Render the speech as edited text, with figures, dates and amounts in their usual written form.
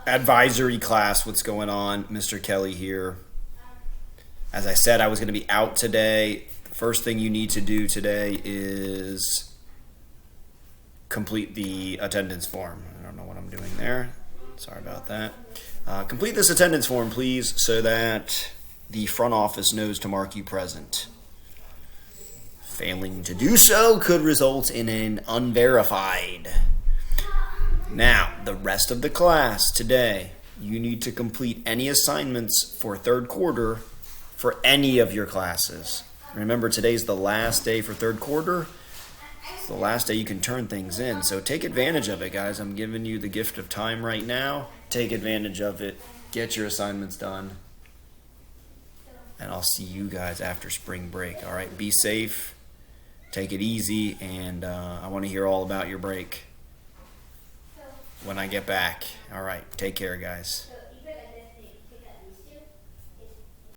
advisory class. What's going on? Mr. Kelly here. As I said, I was going to be out today. The first thing you need to do today is complete the attendance form. I don't know what I'm doing there. Sorry about that. Complete this attendance form, please, so that the front office knows to mark you present. Failing to do so could result in an unverified. Now, the rest of the class today, you need to complete any assignments for third quarter for any of your classes. Remember, today's the last day for third quarter. It's the last day you can turn things in. So take advantage of it, guys. I'm giving you the gift of time right now. Take advantage of it. Get your assignments done. And I'll see you guys after spring break. All right, be safe. Take it easy. And I want to hear all about your break when I get back. All right, take care, guys.